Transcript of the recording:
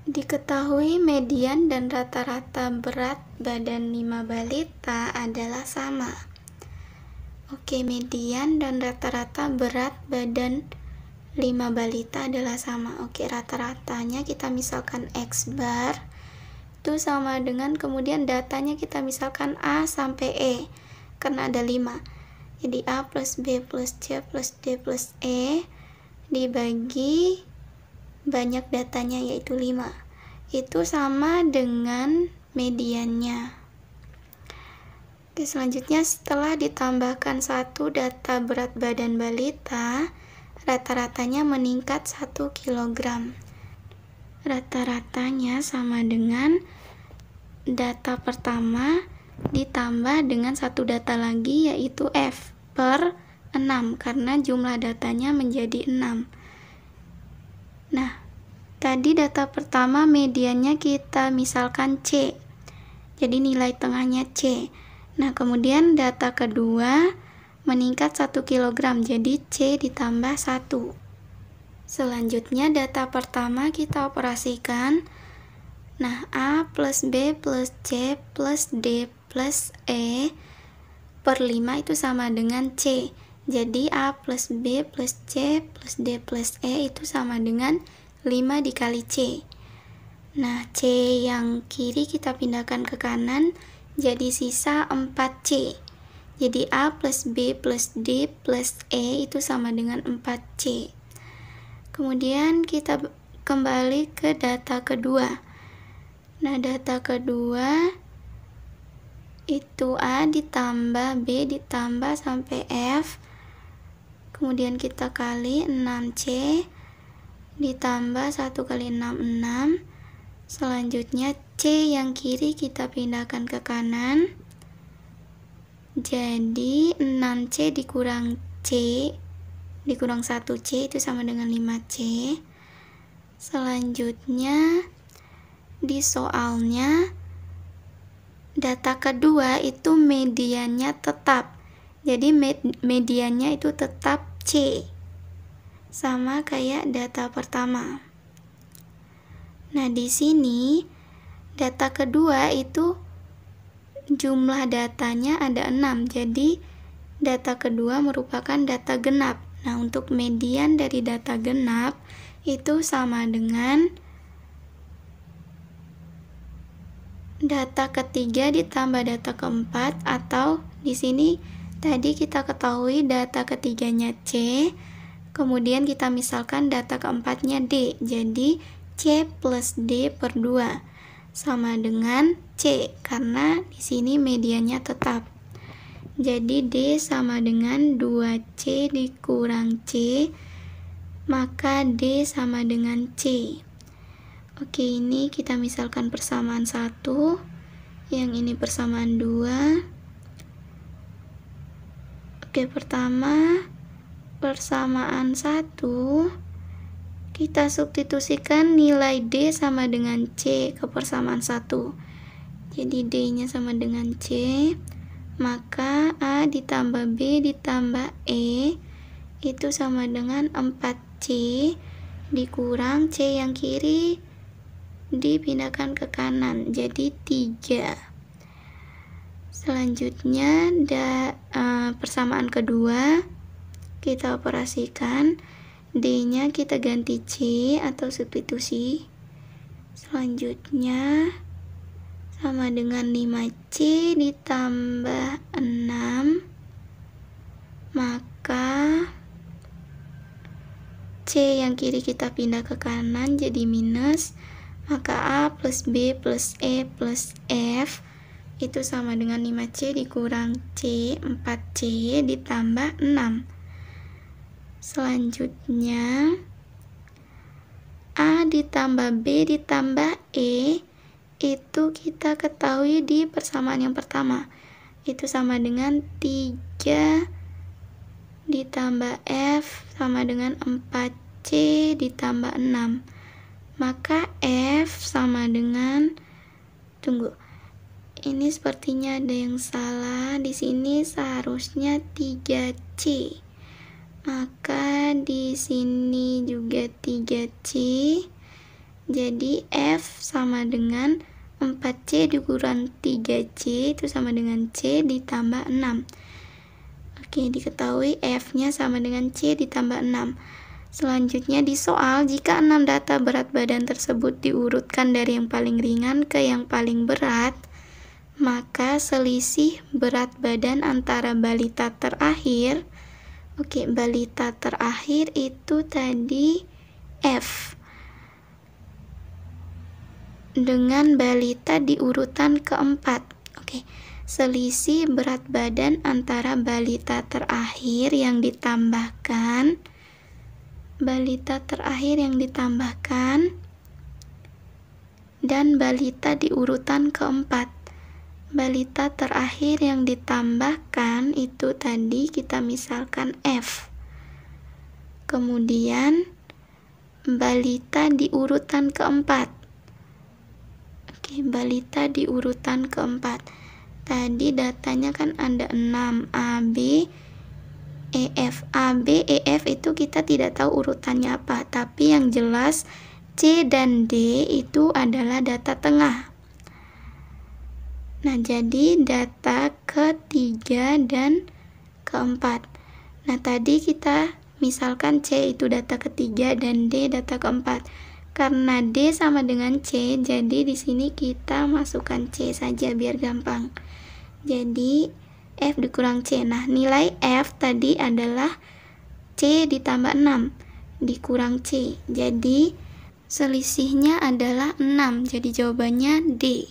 Diketahui median dan rata-rata berat badan 5 balita adalah sama. Oke, median dan rata-rata berat badan 5 balita adalah sama. Oke, rata-ratanya kita misalkan X bar itu sama dengan, kemudian datanya kita misalkan A sampai E karena ada 5. Jadi A plus B plus C plus D plus E dibagi banyak datanya yaitu 5. Itu sama dengan mediannya. Oke, selanjutnya setelah ditambahkan 1 data berat badan balita, rata-ratanya meningkat 1 kg. Rata-ratanya sama dengan data pertama ditambah dengan 1 data lagi yaitu F per 6 karena jumlah datanya menjadi 6. Nah, tadi data pertama mediannya kita misalkan C. Jadi nilai tengahnya C. Nah, kemudian data kedua meningkat 1 kg. Jadi C ditambah 1. Selanjutnya data pertama kita operasikan. Nah, A plus B plus C plus D plus E per 5 itu sama dengan C. Jadi A plus B plus C plus D plus E itu sama dengan 5 dikali C. Nah, C yang kiri kita pindahkan ke kanan, jadi sisa 4C. Jadi A plus B plus D plus E itu sama dengan 4C. Kemudian kita kembali ke data kedua. Nah, data kedua itu A ditambah B ditambah sampai F. Kemudian kita kali 6C ditambah 1 kali 6, 6. Selanjutnya C yang kiri kita pindahkan ke kanan. Jadi 6C dikurang C dikurang 1C itu sama dengan 5C. Selanjutnya di soalnya data kedua itu mediannya tetap. Jadi mediannya itu tetap C. Sama kayak data pertama. Nah, di sini data kedua itu jumlah datanya ada 6. Jadi data kedua merupakan data genap. Nah, untuk median dari data genap itu sama dengan data ketiga ditambah data keempat, atau di sini tadi kita ketahui data ketiganya C, kemudian kita misalkan data keempatnya D. Jadi C plus D per 2 sama dengan C karena di sini mediannya tetap. Jadi D sama dengan 2C dikurang C, maka D sama dengan C. Oke, ini kita misalkan persamaan 1, yang ini persamaan 2. Oke, pertama persamaan 1 kita substitusikan nilai D sama dengan C ke persamaan 1. Jadi D nya sama dengan C, maka A ditambah B ditambah E itu sama dengan 4C dikurang C yang kiri dipindahkan ke kanan, jadi 3. Selanjutnya persamaan kedua kita operasikan. D nya kita ganti C atau substitusi. Selanjutnya sama dengan 5C ditambah 6, maka C yang kiri kita pindah ke kanan jadi minus, maka A plus B plus E plus F itu sama dengan 5C dikurang C, 4C ditambah 6. Selanjutnya A ditambah B ditambah E itu kita ketahui di persamaan yang pertama itu sama dengan 3 ditambah F sama dengan 4C ditambah 6, maka F sama dengan, ini sepertinya ada yang salah. Di sini seharusnya 3C, maka di sini juga 3C Jadi F sama dengan 4C dikurang 3C itu sama dengan C ditambah 6. Oke, diketahui F-nya sama dengan C ditambah 6. Selanjutnya di soal, jika 6 data berat badan tersebut diurutkan dari yang paling ringan ke yang paling berat, maka selisih berat badan antara balita terakhir, balita terakhir itu tadi F, dengan balita di urutan keempat. Selisih berat badan antara balita terakhir yang ditambahkan dan balita di urutan keempat. Balita terakhir yang ditambahkan itu tadi kita misalkan F. Kemudian balita di urutan keempat. Balita di urutan keempat. Tadi datanya kan ada 6 A, B, E, F. A, B, E, F itu kita tidak tahu urutannya apa, tapi yang jelas C dan D itu adalah data tengah. Nah, jadi data ketiga dan keempat. Nah, tadi kita misalkan C itu data ketiga dan D data keempat. Karena D sama dengan C, jadi di sini kita masukkan C saja biar gampang. Jadi F dikurang C. Nah, nilai F tadi adalah C ditambah 6 dikurang C. Jadi selisihnya adalah 6. Jadi jawabannya D.